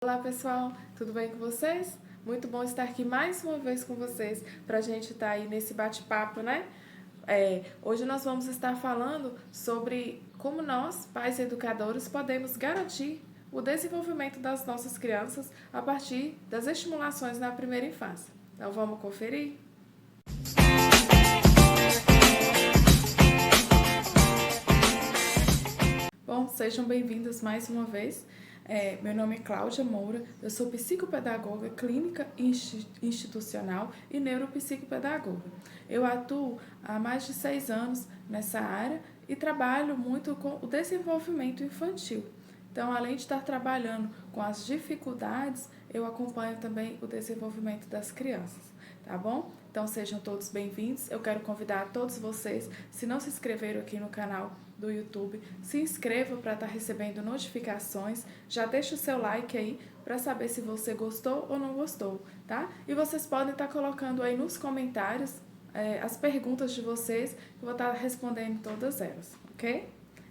Olá pessoal, tudo bem com vocês? Muito bom estar aqui mais uma vez com vocês para a gente estar aí nesse bate-papo, né? Hoje nós vamos estar falando sobre como nós, pais e educadores, podemos garantir o desenvolvimento das nossas crianças a partir das estimulações na primeira infância. Então vamos conferir? Bom, sejam bem-vindos mais uma vez. Meu nome é Cláudia Moura, eu sou psicopedagoga clínica institucional e neuropsicopedagoga. Eu atuo há mais de 6 anos nessa área e trabalho muito com o desenvolvimento infantil. Então, além de estar trabalhando com as dificuldades, eu acompanho também o desenvolvimento das crianças, tá bom? Então, sejam todos bem-vindos. Eu quero convidar todos vocês, se não se inscreveram aqui no canal do YouTube, se inscreva para estar recebendo notificações, já deixa o seu like aí para saber se você gostou ou não gostou, tá? E vocês podem estar colocando aí nos comentários as perguntas de vocês, que eu vou estar respondendo todas elas, ok?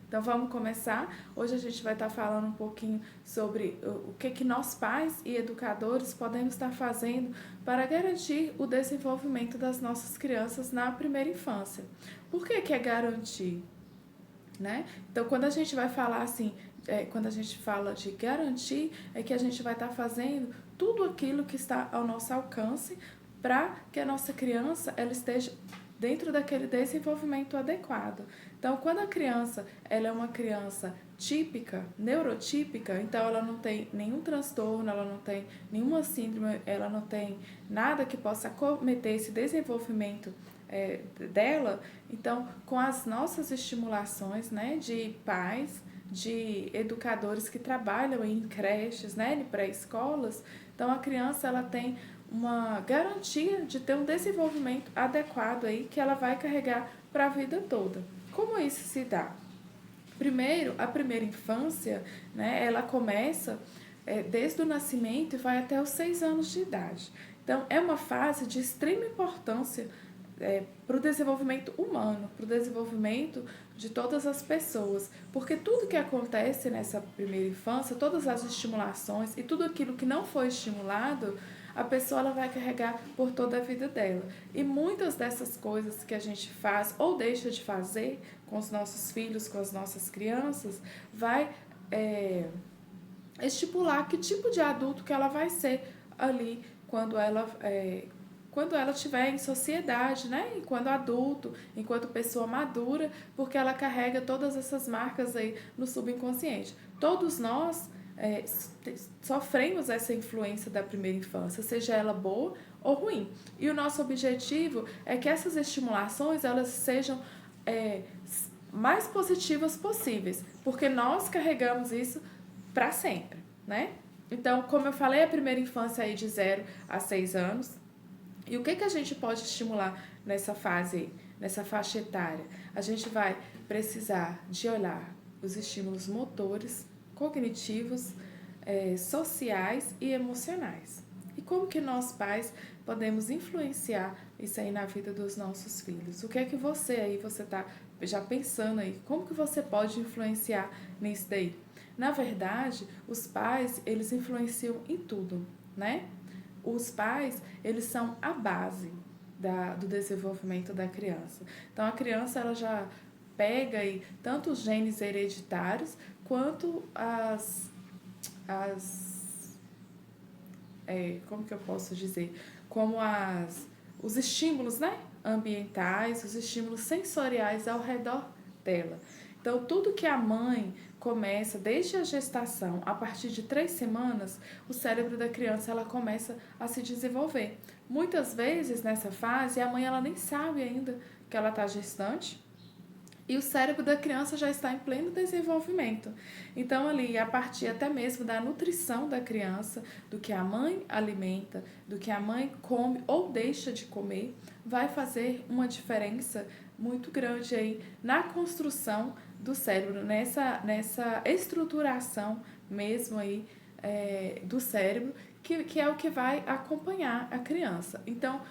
Então vamos começar. Hoje a gente vai estar falando um pouquinho sobre o que nós pais e educadores podemos estar fazendo para garantir o desenvolvimento das nossas crianças na primeira infância. Por que é garantir? Né? Então, quando a gente vai falar assim, quando a gente fala de garantir, é que a gente vai estar fazendo tudo aquilo que está ao nosso alcance para que a nossa criança ela esteja dentro daquele desenvolvimento adequado. Então, quando a criança ela é uma criança típica, neurotípica, então ela não tem nenhum transtorno, ela não tem nenhuma síndrome, ela não tem nada que possa cometer esse desenvolvimento dela, então com as nossas estimulações, né, de pais, de educadores que trabalham em creches, né, em pré-escolas, então a criança ela tem uma garantia de ter um desenvolvimento adequado aí que ela vai carregar para a vida toda. Como isso se dá? Primeiro, a primeira infância, né, ela começa desde o nascimento e vai até os 6 anos de idade. Então, é uma fase de extrema importância para o desenvolvimento humano, para o desenvolvimento de todas as pessoas. Porque tudo que acontece nessa primeira infância, todas as estimulações e tudo aquilo que não foi estimulado, a pessoa ela vai carregar por toda a vida dela. E muitas dessas coisas que a gente faz ou deixa de fazer com os nossos filhos, com as nossas crianças, vai estipular que tipo de adulto que ela vai ser ali quando ela estiver em sociedade, né? Enquanto adulto, enquanto pessoa madura, porque ela carrega todas essas marcas aí no subconsciente. Todos nós sofremos essa influência da primeira infância, seja ela boa ou ruim. E o nosso objetivo é que essas estimulações elas sejam mais positivas possíveis, porque nós carregamos isso para sempre, né? Então, como eu falei, a primeira infância aí de 0 a 6 anos. E o que a gente pode estimular nessa fase aí, nessa faixa etária? A gente vai precisar de olhar os estímulos motores, cognitivos, sociais e emocionais. E como que nós pais podemos influenciar isso aí na vida dos nossos filhos? O que é que você está já pensando aí? Como que você pode influenciar nisso daí? Na verdade, os pais, eles influenciam em tudo, né? Os pais, eles são a base do desenvolvimento da criança. Então, a criança, ela já pega aí tanto os genes hereditários, quanto como que eu posso dizer? Como os estímulos, né? Ambientais, os estímulos sensoriais ao redor dela. Então, tudo que a mãe começa desde a gestação, a partir de 3 semanas, o cérebro da criança ela começa a se desenvolver. Muitas vezes nessa fase, a mãe ela nem sabe ainda que ela está gestante, e o cérebro da criança já está em pleno desenvolvimento. Então, ali, a partir até mesmo da nutrição da criança, do que a mãe alimenta, do que a mãe come ou deixa de comer, vai fazer uma diferença muito grande aí na construção do cérebro, nessa estruturação mesmo aí do cérebro, que é o que vai acompanhar a criança. Então,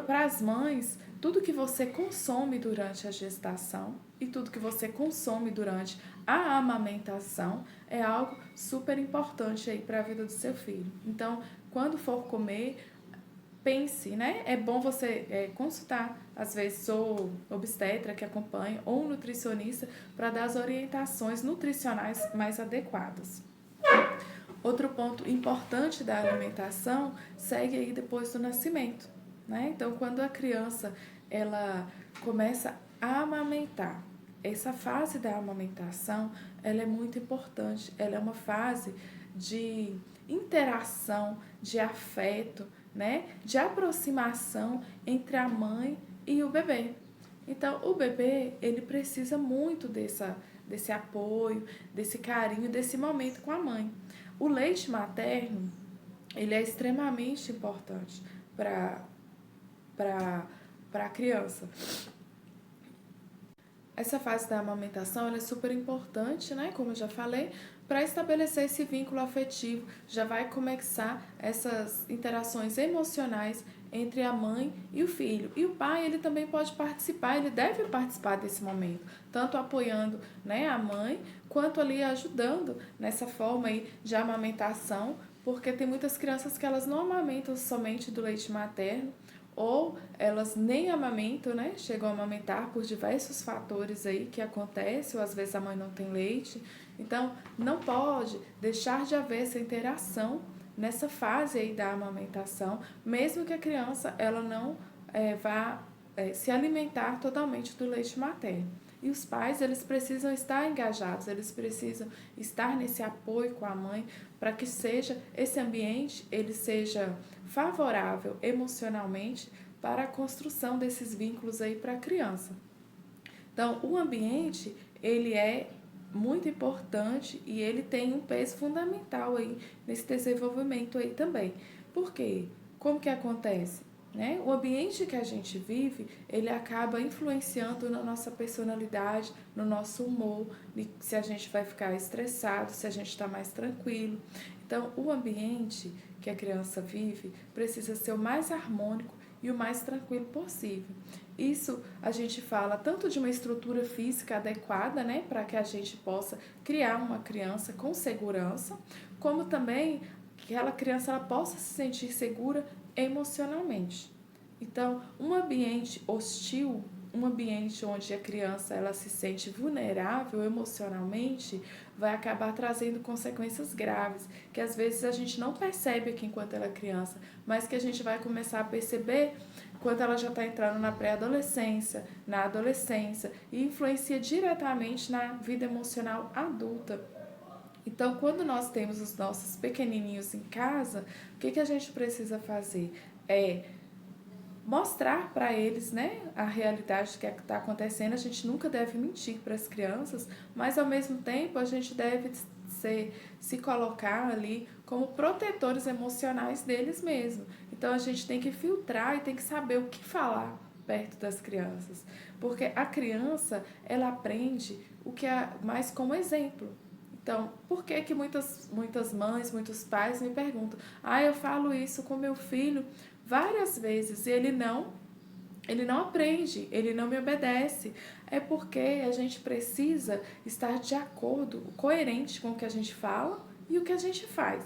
para as mães, tudo que você consome durante a gestação e tudo que você consome durante a amamentação é algo super importante aí para a vida do seu filho. Então, quando for comer, pense, né? É bom você consultar, às vezes, ou obstetra que acompanha, ou um nutricionista, para dar as orientações nutricionais mais adequadas. Outro ponto importante da alimentação segue aí depois do nascimento, né? Então, quando a criança ela começa a amamentar, essa fase da amamentação, ela é muito importante. Ela é uma fase de interação, de afeto, né? De aproximação entre a mãe e o bebê. Então, o bebê, ele precisa muito desse apoio, desse carinho, desse momento com a mãe. O leite materno, ele é extremamente importante para a criança. Essa fase da amamentação ela é super importante, né? Como eu já falei, para estabelecer esse vínculo afetivo. Já vai começar essas interações emocionais entre a mãe e o filho. E o pai, ele também pode participar, ele deve participar desse momento, tanto apoiando, né, a mãe, quanto ali ajudando nessa forma aí de amamentação, porque tem muitas crianças que elas não amamentam somente do leite materno, ou elas nem amamentam, né? Chegam a amamentar por diversos fatores aí que acontecem, ou às vezes a mãe não tem leite. Então, não pode deixar de haver essa interação nessa fase aí da amamentação, mesmo que a criança ela não vá se alimentar totalmente do leite materno. E os pais, eles precisam estar engajados, eles precisam estar nesse apoio com a mãe para que seja esse ambiente, ele seja favorável emocionalmente para a construção desses vínculos aí para a criança. Então, o ambiente, ele é muito importante e ele tem um peso fundamental aí nesse desenvolvimento aí também. Por quê? Como que acontece? Né? O ambiente que a gente vive, ele acaba influenciando na nossa personalidade, no nosso humor, se a gente vai ficar estressado, se a gente está mais tranquilo. Então, o ambiente que a criança vive precisa ser o mais harmônico e o mais tranquilo possível. Isso a gente fala tanto de uma estrutura física adequada, né, para que a gente possa criar uma criança com segurança, como também que aquela criança ela possa se sentir segura emocionalmente. Então, um ambiente hostil, um ambiente onde a criança ela se sente vulnerável emocionalmente, vai acabar trazendo consequências graves, que às vezes a gente não percebe aqui enquanto ela é criança, mas que a gente vai começar a perceber quando ela já está entrando na pré-adolescência, na adolescência, e influencia diretamente na vida emocional adulta. Então, quando nós temos os nossos pequenininhos em casa, o que a gente precisa fazer? É mostrar para eles, né, a realidade que está acontecendo. A gente nunca deve mentir para as crianças, mas ao mesmo tempo a gente deve se colocar ali como protetores emocionais deles mesmos. Então a gente tem que filtrar e tem que saber o que falar perto das crianças, porque a criança ela aprende o que é mais como exemplo. Então, por que muitas mães, muitos pais me perguntam: eu falo isso com meu filho várias vezes e ele não aprende, ele não me obedece. É porque a gente precisa estar de acordo, coerente com o que a gente fala e o que a gente faz.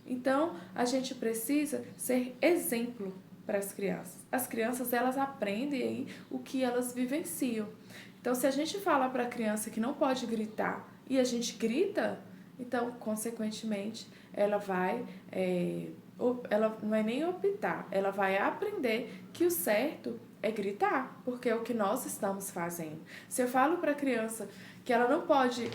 Então, a gente precisa ser exemplo para as crianças. As crianças, elas aprendem aí o que elas vivenciam. Então, se a gente fala para a criança que não pode gritar e a gente grita, então, consequentemente, ela vai, ela não é nem optar, ela vai aprender que o certo é gritar, porque é o que nós estamos fazendo. Se eu falo para a criança que ela não pode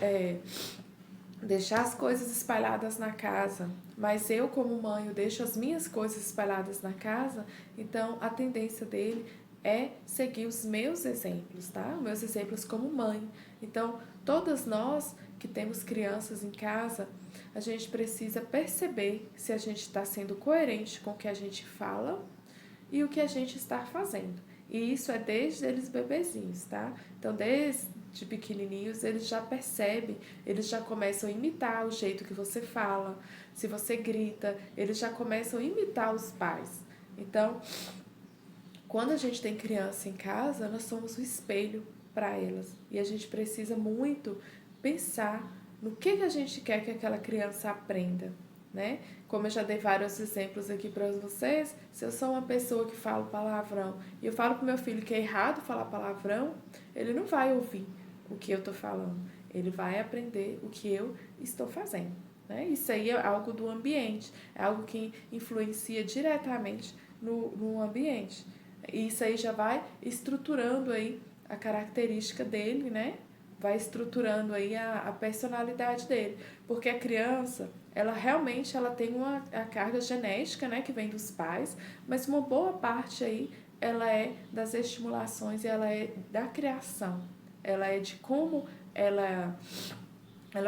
deixar as coisas espalhadas na casa, mas eu, como mãe, eu deixo as minhas coisas espalhadas na casa, então a tendência dele é seguir os meus exemplos, tá? Meus exemplos como mãe. Então, todas nós que temos crianças em casa, a gente precisa perceber se a gente está sendo coerente com o que a gente fala e o que a gente está fazendo. E isso é desde eles bebezinhos, tá? Então, desde pequenininhos, eles já percebem, eles já começam a imitar o jeito que você fala. Se você grita, eles já começam a imitar os pais. Então, Quando a gente tem criança em casa, nós somos o espelho para elas. E a gente precisa muito pensar no que a gente quer que aquela criança aprenda, né? Como eu já dei vários exemplos aqui para vocês, se eu sou uma pessoa que fala palavrão e eu falo para meu filho que é errado falar palavrão, ele não vai ouvir o que eu estou falando. Ele vai aprender o que eu estou fazendo. Né? Isso aí é algo do ambiente, é algo que influencia diretamente no ambiente. Isso aí já vai estruturando aí a característica dele, né? Vai estruturando aí a personalidade dele. Porque a criança, ela realmente ela tem a carga genética, né? Que vem dos pais, mas uma boa parte aí, ela é das estimulações e ela é da criação. Ela é de como ela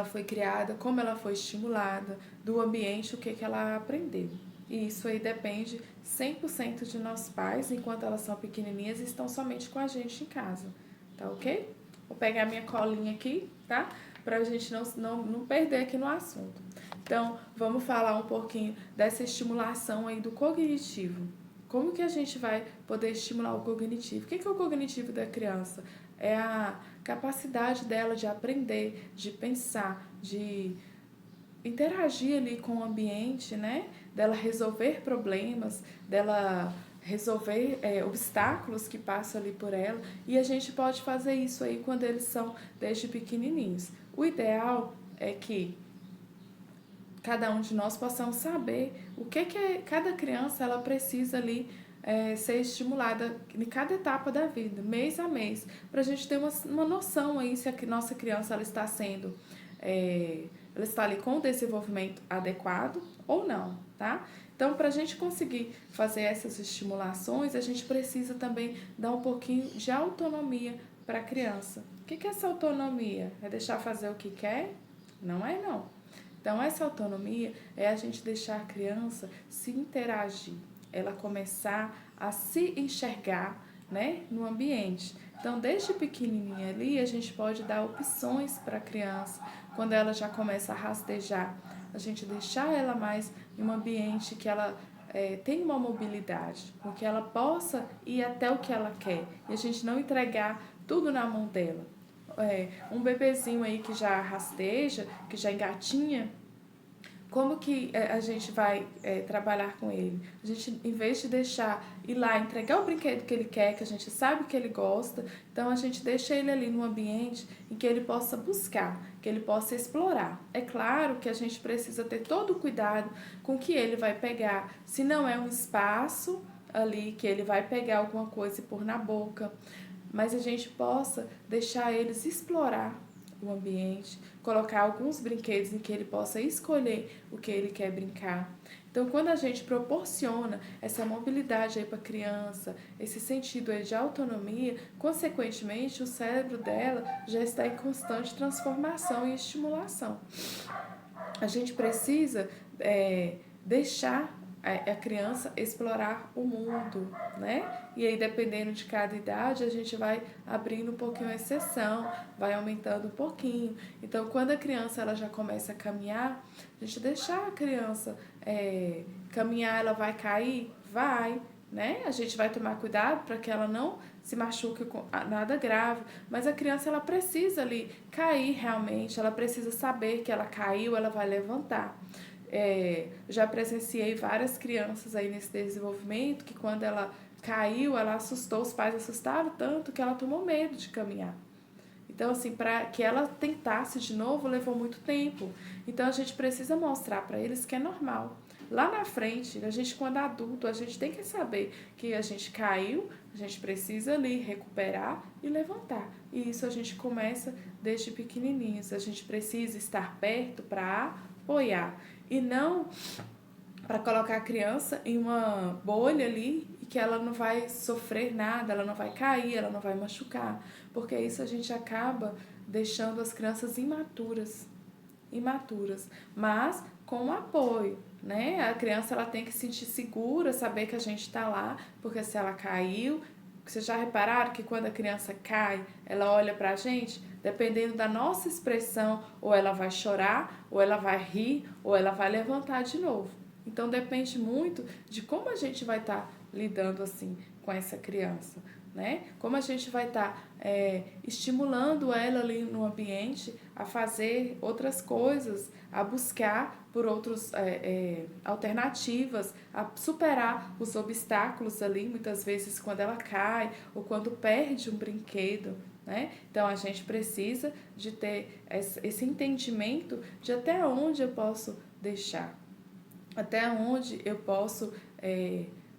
foi criada, como ela foi estimulada, do ambiente, o que ela aprendeu. E isso aí depende 100% de nós pais, enquanto elas são pequenininhas e estão somente com a gente em casa, tá ok? Vou pegar minha colinha aqui, tá? Pra gente não perder aqui no assunto. Então, vamos falar um pouquinho dessa estimulação aí do cognitivo. Como que a gente vai poder estimular o cognitivo? O que é o cognitivo da criança? É a capacidade dela de aprender, de pensar, de interagir ali com o ambiente, né? Dela resolver problemas, dela resolver obstáculos que passam ali por ela. E a gente pode fazer isso aí quando eles são desde pequenininhos. O ideal é que cada um de nós possamos saber o que cada criança ela precisa ali ser estimulada em cada etapa da vida, mês a mês, para a gente ter uma noção aí se a nossa criança ela está sendo, ela está ali com o desenvolvimento adequado ou não, tá? Então, para a gente conseguir fazer essas estimulações, a gente precisa também dar um pouquinho de autonomia para a criança. O que é essa autonomia? É deixar fazer o que quer? Não é não. Então, essa autonomia é a gente deixar a criança se interagir, ela começar a se enxergar, né, no ambiente. Então, desde pequenininha ali, a gente pode dar opções para a criança. Quando ela já começa a rastejar, a gente deixar ela mais em um ambiente que ela tenha uma mobilidade, com que ela possa ir até o que ela quer. E a gente não entregar tudo na mão dela. Um bebezinho aí que já rasteja, que já engatinha, como que a gente vai trabalhar com ele? A gente, em vez de deixar ir lá entregar o brinquedo que ele quer, que a gente sabe que ele gosta, então a gente deixa ele ali no ambiente em que ele possa buscar, que ele possa explorar. É claro que a gente precisa ter todo o cuidado com o que ele vai pegar. Se não é um espaço ali que ele vai pegar alguma coisa e pôr na boca, mas a gente possa deixar eles explorar o ambiente, colocar alguns brinquedos em que ele possa escolher o que ele quer brincar. Então, quando a gente proporciona essa mobilidade aí para a criança, esse sentido aí de autonomia, consequentemente o cérebro dela já está em constante transformação e estimulação. A gente precisa deixar a criança explorar o mundo, né? E aí, dependendo de cada idade, a gente vai abrindo um pouquinho a exceção, vai aumentando um pouquinho. Então, quando a criança ela já começa a caminhar, a gente deixar a criança caminhar, ela vai cair? Vai, né? A gente vai tomar cuidado para que ela não se machuque com nada grave, mas a criança ela precisa ali cair realmente, ela precisa saber que ela caiu, ela vai levantar. Já presenciei várias crianças aí nesse desenvolvimento que quando ela caiu, ela assustou, os pais assustaram tanto que ela tomou medo de caminhar. Então, assim, para que ela tentasse de novo, levou muito tempo. Então, a gente precisa mostrar para eles que é normal. Lá na frente, a gente, quando adulto, a gente tem que saber que a gente caiu, a gente precisa ali recuperar e levantar. E isso a gente começa desde pequenininhos. A gente precisa estar perto para apoiar e não para colocar a criança em uma bolha ali e que ela não vai sofrer nada, ela não vai cair, ela não vai machucar, porque isso a gente acaba deixando as crianças imaturas, mas com apoio, né? A criança ela tem que se sentir segura, saber que a gente está lá, porque se ela caiu, vocês já repararam que quando a criança cai, ela olha pra gente, dependendo da nossa expressão, ou ela vai chorar, ou ela vai rir, ou ela vai levantar de novo. Então depende muito de como a gente vai estar lidando assim com essa criança, né? Como a gente vai estar estimulando ela ali no ambiente a fazer outras coisas, a buscar por outras alternativas, a superar os obstáculos ali, muitas vezes quando ela cai ou quando perde um brinquedo, né? Então a gente precisa de ter esse entendimento de até onde eu posso deixar, até onde eu posso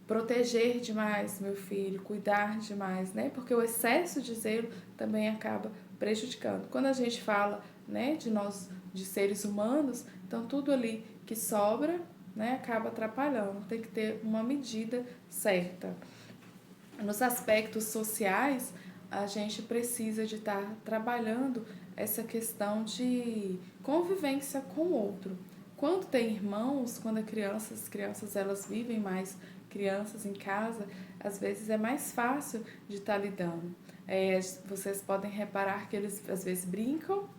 proteger demais meu filho, cuidar demais, né? Porque o excesso de zelo também acaba prejudicando. Quando a gente fala, né, de nós, de seres humanos, então tudo ali que sobra, né, acaba atrapalhando. Tem que ter uma medida certa. Nos aspectos sociais, a gente precisa de estar trabalhando essa questão de convivência com o outro. Quando tem irmãos, quando as crianças elas vivem mais crianças em casa, às vezes é mais fácil de estar lidando. Vocês podem reparar que eles às vezes brincam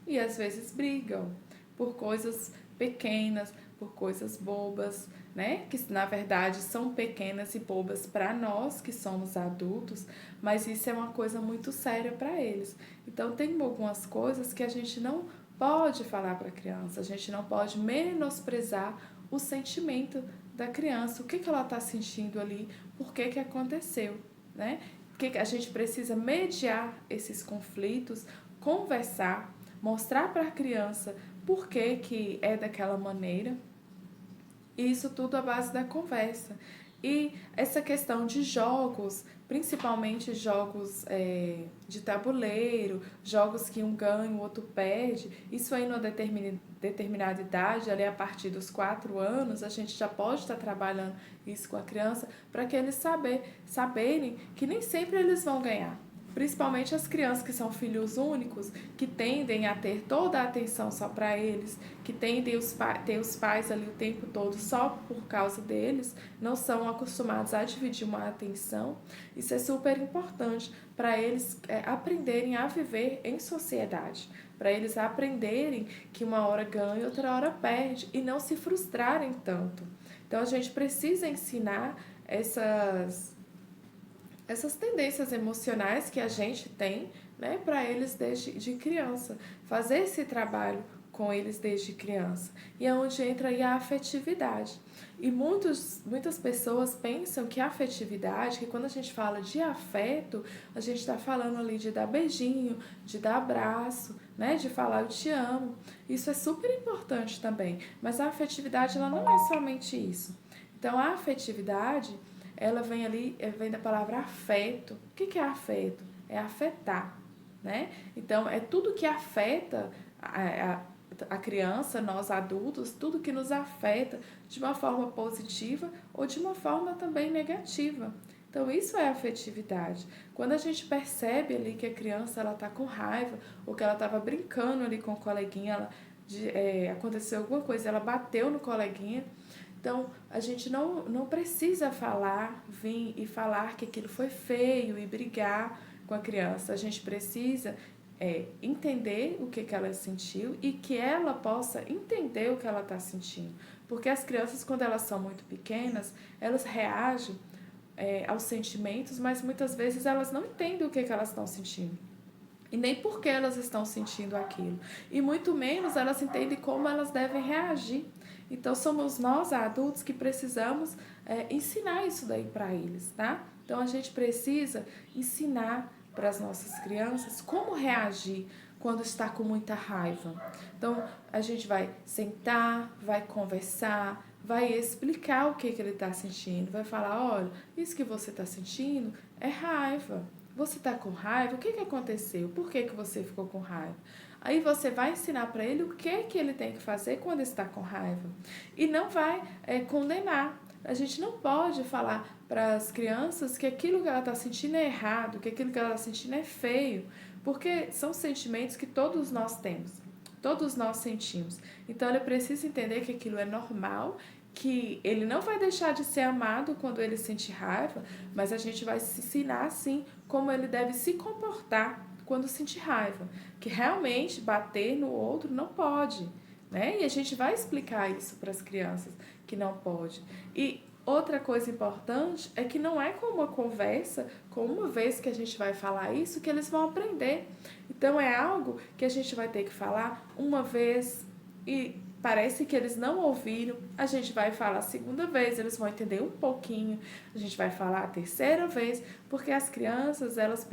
e às vezes brigam por coisas pequenas, por coisas bobas, né? Que na verdade são pequenas e bobas para nós que somos adultos, mas isso é uma coisa muito séria para eles. Então tem algumas coisas que a gente não pode falar para a criança, a gente não pode menosprezar o sentimento da criança, o que ela está sentindo ali, por que aconteceu, né? Porque a gente precisa mediar esses conflitos, conversar, mostrar para a criança por que é daquela maneira. E isso tudo à base da conversa. E essa questão de jogos, principalmente jogos de tabuleiro, jogos que um ganha, o outro perde, isso aí numa determinada idade, ali a partir dos 4 anos, a gente já pode estar trabalhando isso com a criança para que eles saberem que nem sempre eles vão ganhar. Principalmente as crianças que são filhos únicos, que tendem a ter toda a atenção só para eles, que tendem ter os pais ali o tempo todo só por causa deles, não são acostumados a dividir uma atenção. Isso é super importante para eles aprenderem a viver em sociedade, para eles aprenderem que uma hora ganha, outra hora perde e não se frustrarem tanto. Então a gente precisa ensinar essas tendências emocionais que a gente tem, né, para eles desde criança. Fazer esse trabalho com eles desde criança. E é onde entra aí a afetividade. E muitas pessoas pensam que a afetividade, que quando a gente fala de afeto, a gente está falando ali de dar beijinho, de dar abraço, né, de falar eu te amo. Isso é super importante também. Mas a afetividade ela não é somente isso. Então a afetividade ela vem da palavra afeto. O que é afeto? É afetar, né? Então, é tudo que afeta a criança, nós adultos, tudo que nos afeta de uma forma positiva ou de uma forma também negativa. Então, isso é afetividade. Quando a gente percebe ali que a criança ela está com raiva ou que ela estava brincando ali com o coleguinha, aconteceu alguma coisa, ela bateu no coleguinha. Então, a gente não precisa vir e falar que aquilo foi feio e brigar com a criança. A gente precisa entender o que ela sentiu e que ela possa entender o que ela está sentindo. Porque as crianças, quando elas são muito pequenas, elas reagem aos sentimentos, mas muitas vezes elas não entendem o que elas estão sentindo. E nem por que elas estão sentindo aquilo. E muito menos elas entendem como elas devem reagir. Então, somos nós, adultos, que precisamos ensinar isso daí para eles, tá? Então, a gente precisa ensinar para as nossas crianças como reagir quando está com muita raiva. Então, a gente vai sentar, vai conversar, vai explicar o que ele está sentindo. Vai falar, olha, isso que você está sentindo é raiva. Você está com raiva? O que aconteceu? Por que você ficou com raiva? Aí você vai ensinar para ele o que ele tem que fazer quando está com raiva. E não vai condenar. A gente não pode falar para as crianças que aquilo que ela está sentindo é errado, que aquilo que ela está sentindo é feio. Porque são sentimentos que todos nós temos. Todos nós sentimos. Então, ele precisa entender que aquilo é normal, que ele não vai deixar de ser amado quando ele sentir raiva, mas a gente vai ensinar, sim, como ele deve se comportar quando sentir raiva. Que realmente bater no outro não pode, né? E a gente vai explicar isso para as crianças, que não pode. E Outra coisa importante é que não é com uma conversa, com uma vez que a gente vai falar isso, que eles vão aprender. Então é algo que a gente vai ter que falar uma vez e parece que eles não ouviram. A gente vai falar a segunda vez, eles vão entender um pouquinho. A gente vai falar a terceira vez, porque as crianças, elas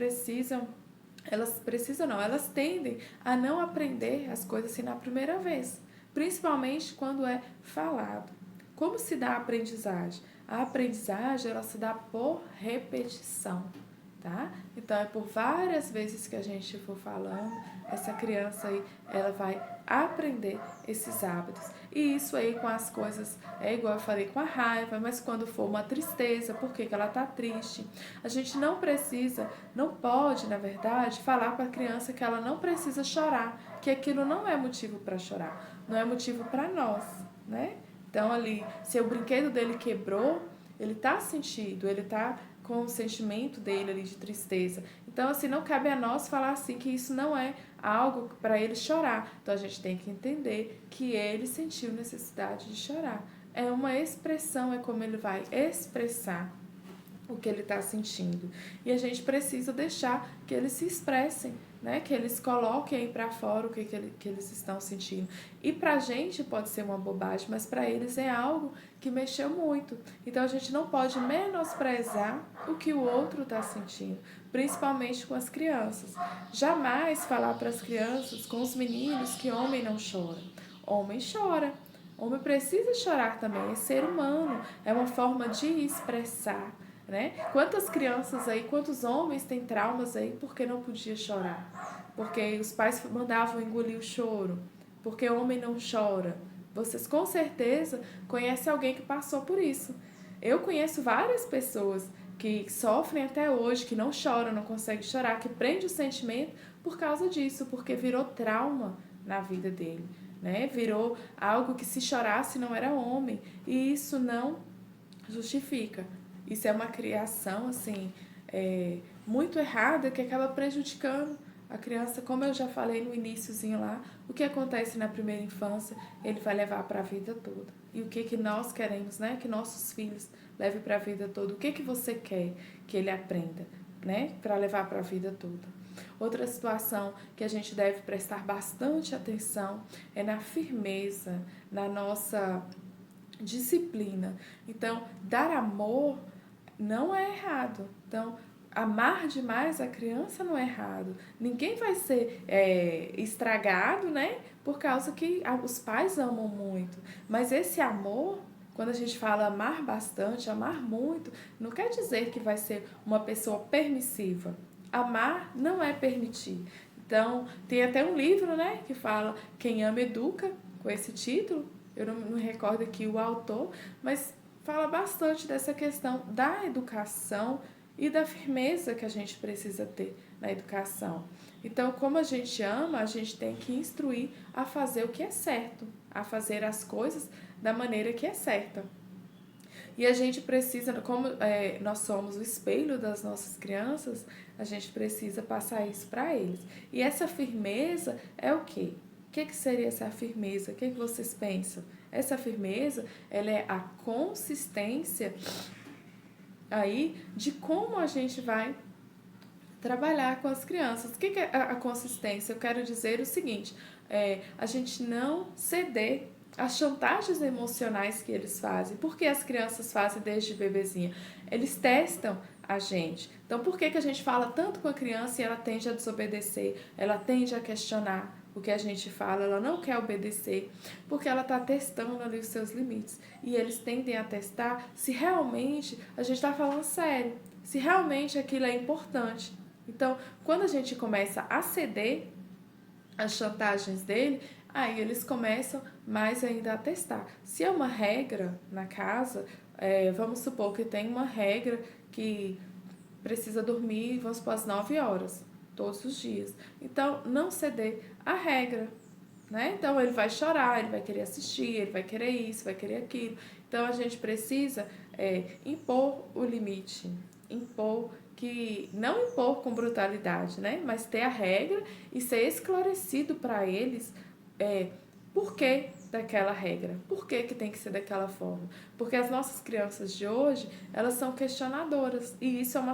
tendem a não aprender as coisas assim na primeira vez, principalmente quando é falado. Como se dá a aprendizagem? A aprendizagem, ela se dá por repetição, tá? Então, é por várias vezes que a gente for falando, essa criança aí, ela vai aprender esses hábitos. E isso aí com as coisas, é igual eu falei, com a raiva, mas quando for uma tristeza, por que ela tá triste? A gente não pode, na verdade, falar para a criança que ela não precisa chorar, que aquilo não é motivo para chorar, não é motivo para nós, né? Então, ali, se o brinquedo dele quebrou, ele tá sentindo, ele tá com o sentimento dele ali de tristeza. Então, assim, não cabe a nós falar assim que isso não é algo para ele chorar. Então, a gente tem que entender que ele sentiu necessidade de chorar. É uma expressão, é como ele vai expressar o que ele está sentindo. E a gente precisa deixar que eles se expressem, né? Que eles coloquem aí para fora o que eles estão sentindo. E para a gente pode ser uma bobagem, mas para eles é algo que mexeu muito. Então a gente não pode menosprezar o que o outro está sentindo, principalmente com as crianças. Jamais falar para as crianças, com os meninos, que homem não chora. Homem chora. Homem precisa chorar também, é ser humano, é uma forma de expressar, né? Quantas crianças aí, quantos homens têm traumas aí porque não podia chorar? Porque os pais mandavam engolir o choro, porque o homem não chora. Vocês com certeza conhecem alguém que passou por isso. Eu conheço várias pessoas que sofrem até hoje, que não choram, não conseguem chorar, que prende o sentimento por causa disso, porque virou trauma na vida dele, né? Virou algo que se chorasse não era homem, e isso não justifica. Isso é uma criação, assim, muito errada que acaba prejudicando a criança. Como eu já falei no iniciozinho lá, o que acontece na primeira infância, ele vai levar para a vida toda. E o que nós queremos, né? Que nossos filhos levem para a vida toda. O que você quer que ele aprenda, né? Para levar para a vida toda. Outra situação que a gente deve prestar bastante atenção é na firmeza, na nossa disciplina. Então, dar amor não é errado. Então, amar demais a criança não é errado. Ninguém vai ser estragado, né? Por causa que os pais amam muito. Mas esse amor, quando a gente fala amar bastante, amar muito, não quer dizer que vai ser uma pessoa permissiva. Amar não é permitir. Então, tem até um livro, né, que fala Quem Ama Educa, com esse título. Eu não me recordo aqui o autor, mas fala bastante dessa questão da educação e da firmeza que a gente precisa ter na educação. Então, como a gente ama, a gente tem que instruir a fazer o que é certo, a fazer as coisas da maneira que é certa. E a gente precisa, como nós somos o espelho das nossas crianças, a gente precisa passar isso para eles. E essa firmeza é o quê? O que seria essa firmeza? O que vocês pensam? Essa firmeza, ela é a consistência aí de como a gente vai trabalhar com as crianças. O que é a consistência? Eu quero dizer o seguinte, a gente não ceder às chantagens emocionais que eles fazem. Por que as crianças fazem desde bebezinha? Eles testam a gente. Então, por que a gente fala tanto com a criança e ela tende a desobedecer? Ela tende a questionar o que a gente fala, ela não quer obedecer, porque ela está testando ali os seus limites. E eles tendem a testar se realmente a gente está falando sério, se realmente aquilo é importante. Então, quando a gente começa a ceder às chantagens dele, aí eles começam mais ainda a testar. Se é uma regra na casa, vamos supor que tem uma regra que precisa dormir, vamos supor, às 9 horas, todos os dias. Então, não ceder à regra, né? Então, ele vai chorar, ele vai querer assistir, ele vai querer isso, vai querer aquilo. Então, a gente precisa impor o limite, não impor com brutalidade, né? Mas ter a regra e ser esclarecido para eles por que daquela regra? Por que que tem que ser daquela forma? Porque as nossas crianças de hoje, elas são questionadoras, e isso é um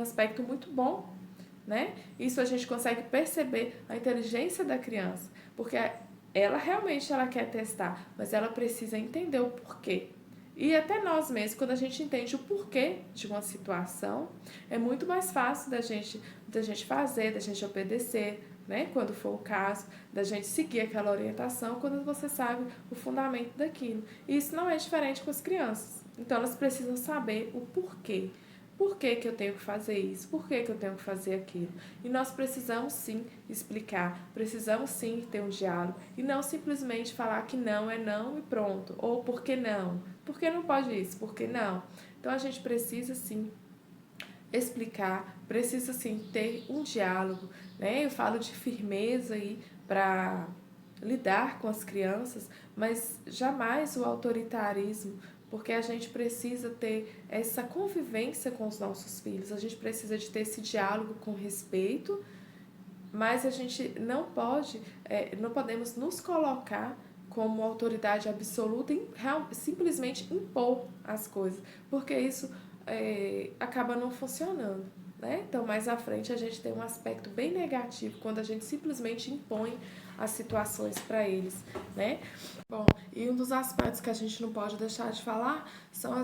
aspecto muito bom, né? Isso a gente consegue perceber a inteligência da criança, porque ela realmente ela quer testar, mas ela precisa entender o porquê. E até nós mesmos, quando a gente entende o porquê de uma situação, é muito mais fácil da gente fazer, da gente obedecer, né? Quando for o caso, da gente seguir aquela orientação, quando você sabe o fundamento daquilo. E isso não é diferente com as crianças. Então elas precisam saber o porquê. Por que que eu tenho que fazer isso? Por que que eu tenho que fazer aquilo? E nós precisamos sim explicar, precisamos sim ter um diálogo e não simplesmente falar que não é não e pronto. Ou por que não? Por que não pode isso? Por que não? Então a gente precisa sim explicar, precisa sim ter um diálogo, né? Eu falo de firmeza aí para lidar com as crianças, mas jamais o autoritarismo, porque a gente precisa ter essa convivência com os nossos filhos, a gente precisa de ter esse diálogo com respeito, mas a gente não pode, não podemos nos colocar como autoridade absoluta e simplesmente impor as coisas, porque isso acaba não funcionando. Né? Então, mais à frente, a gente tem um aspecto bem negativo quando a gente simplesmente impõe as situações para eles. Né? Bom, e um dos aspectos que a gente não pode deixar de falar são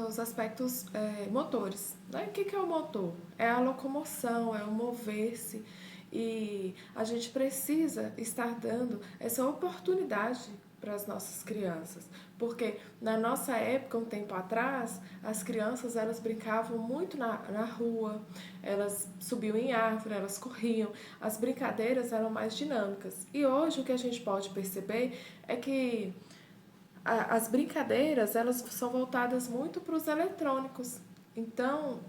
os aspectos motores. Né? O que é o motor? É a locomoção, é o mover-se. E a gente precisa estar dando essa oportunidade para as nossas crianças, porque na nossa época, um tempo atrás, as crianças elas brincavam muito na rua, elas subiam em árvore, elas corriam, as brincadeiras eram mais dinâmicas. E hoje o que a gente pode perceber é que as brincadeiras elas são voltadas muito para os eletrônicos. Então,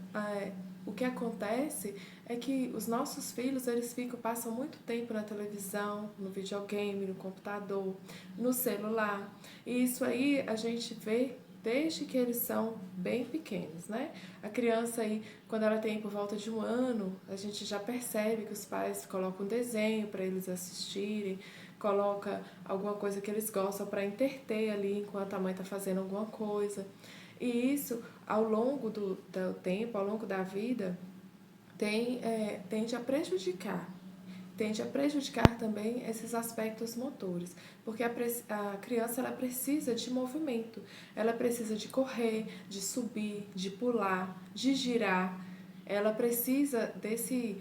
o que acontece é que os nossos filhos eles passam muito tempo na televisão, no videogame, no computador, no celular. E isso aí a gente vê desde que eles são bem pequenos, né? A criança aí, quando ela tem por volta de 1 ano, a gente já percebe que os pais colocam um desenho para eles assistirem, coloca alguma coisa que eles gostam para interter ali enquanto a mãe está fazendo alguma coisa. E isso, ao longo do tempo, ao longo da vida, tende a prejudicar. Tende a prejudicar também esses aspectos motores, porque a criança ela precisa de movimento, ela precisa de correr, de subir, de pular, de girar, ela precisa desse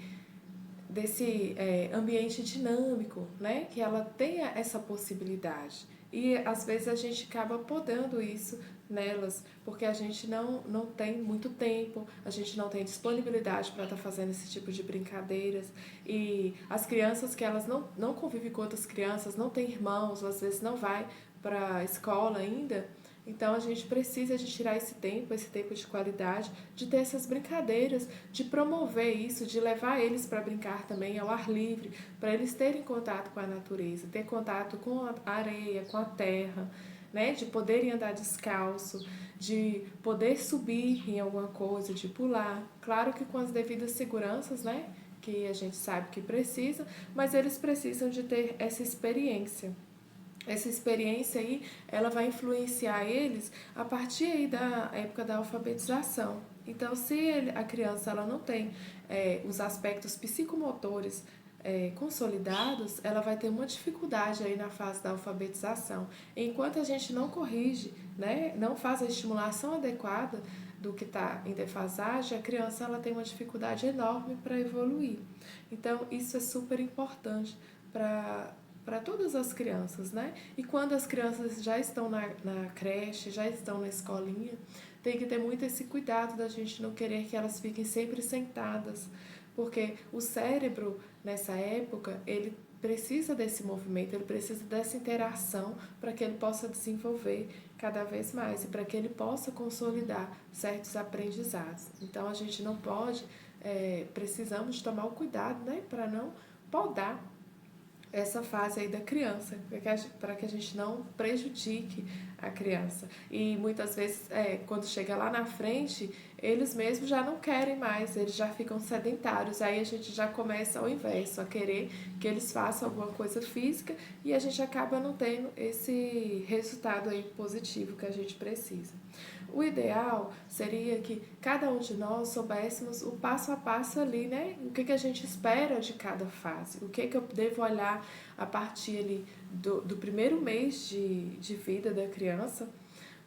ambiente dinâmico, né? Que ela tenha essa possibilidade. E às vezes a gente acaba podando isso nelas, porque a gente não tem muito tempo, a gente não tem disponibilidade para estar fazendo esse tipo de brincadeiras. E as crianças que elas não convivem com outras crianças, não têm irmãos, ou às vezes não vai para a escola ainda, então a gente precisa de tirar esse tempo de qualidade, de ter essas brincadeiras, de promover isso, de levar eles para brincar também ao ar livre, para eles terem contato com a natureza, ter contato com a areia, com a terra, né? De poderem andar descalço, de poder subir em alguma coisa, de pular. Claro que com as devidas seguranças, né? Que a gente sabe que precisa, mas eles precisam de ter essa experiência. Essa experiência aí, ela vai influenciar eles a partir aí da época da alfabetização. Então, se a criança ela não tem os aspectos psicomotores consolidados, ela vai ter uma dificuldade aí na fase da alfabetização. Enquanto a gente não corrige, né, não faz a estimulação adequada do que está em defasagem, a criança ela tem uma dificuldade enorme para evoluir. Então, isso é super importante para todas as crianças, né? E quando as crianças já estão na creche, já estão na escolinha, tem que ter muito esse cuidado da gente não querer que elas fiquem sempre sentadas, porque o cérebro, nessa época, ele precisa desse movimento, ele precisa dessa interação para que ele possa desenvolver cada vez mais e para que ele possa consolidar certos aprendizados. Então, a gente não pode, precisamos tomar o cuidado, né, para não podar essa fase aí da criança, para que a gente não prejudique a criança. E muitas vezes, quando chega lá na frente, eles mesmos já não querem mais, eles já ficam sedentários. Aí a gente já começa ao inverso, a querer que eles façam alguma coisa física e a gente acaba não tendo esse resultado aí positivo que a gente precisa. O ideal seria que cada um de nós soubéssemos o passo a passo ali, né? O que a gente espera de cada fase, o que eu devo olhar a partir ali do primeiro mês de vida da criança,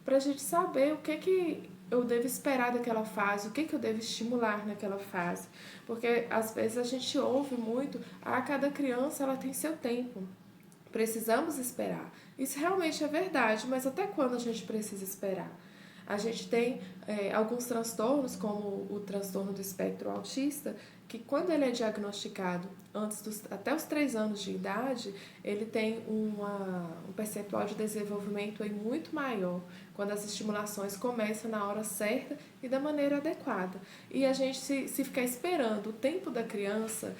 para a gente saber o que eu devo esperar daquela fase, o que eu devo estimular naquela fase. Porque às vezes a gente ouve muito, cada criança ela tem seu tempo, precisamos esperar. Isso realmente é verdade, mas até quando a gente precisa esperar? A gente tem alguns transtornos, como o transtorno do espectro autista, que quando ele é diagnosticado até os 3 anos de idade, ele tem um percentual de desenvolvimento aí muito maior, quando as estimulações começam na hora certa e da maneira adequada. E a gente, se ficar esperando o tempo da criança,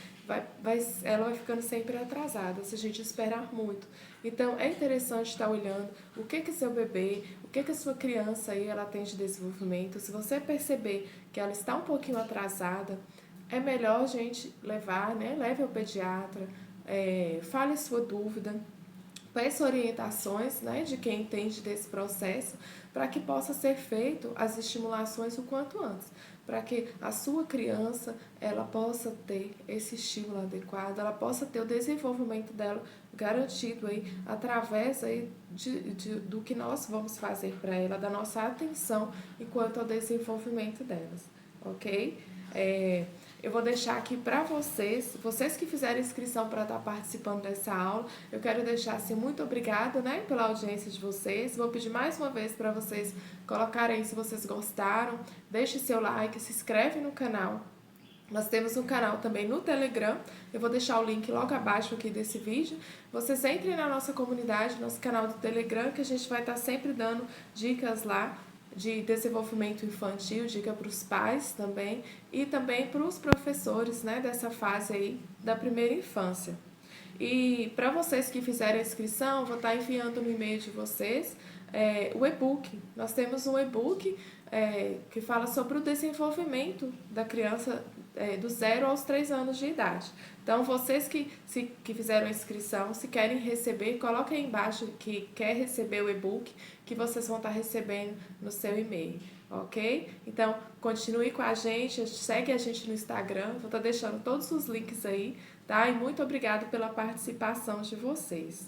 ela vai ficando sempre atrasada, se a gente esperar muito. Então, é interessante estar olhando o que seu bebê, o que a sua criança aí, ela tem de desenvolvimento. Se você perceber que ela está um pouquinho atrasada, é melhor a gente levar, né? Leve ao pediatra, fale a sua dúvida, peça orientações, né, de quem entende desse processo, para que possa ser feito as estimulações o quanto antes, para que a sua criança ela possa ter esse estímulo adequado, ela possa ter o desenvolvimento dela garantido aí através aí do que nós vamos fazer para ela, da nossa atenção enquanto ao desenvolvimento delas, ok? Eu vou deixar aqui para vocês que fizeram inscrição para estar participando dessa aula, eu quero deixar assim, muito obrigada, né, pela audiência de vocês. Vou pedir mais uma vez para vocês colocarem aí se vocês gostaram, deixe seu like, se inscreve no canal. Nós temos um canal também no Telegram, eu vou deixar o link logo abaixo aqui desse vídeo. Vocês entrem na nossa comunidade, nosso canal do Telegram, que a gente vai estar sempre dando dicas lá de desenvolvimento infantil, dica para os pais também e também para os professores, né, dessa fase aí da primeira infância. E para vocês que fizeram a inscrição, vou estar enviando no e-mail de vocês o e-book. Nós temos um e-book que fala sobre o desenvolvimento da criança do 0 aos 3 anos de idade. Então, vocês que fizeram a inscrição, se querem receber, coloquem aí embaixo que quer receber o e-book, que vocês vão estar recebendo no seu e-mail, ok? Então, continue com a gente, segue a gente no Instagram, vou estar deixando todos os links aí, tá? E muito obrigada pela participação de vocês.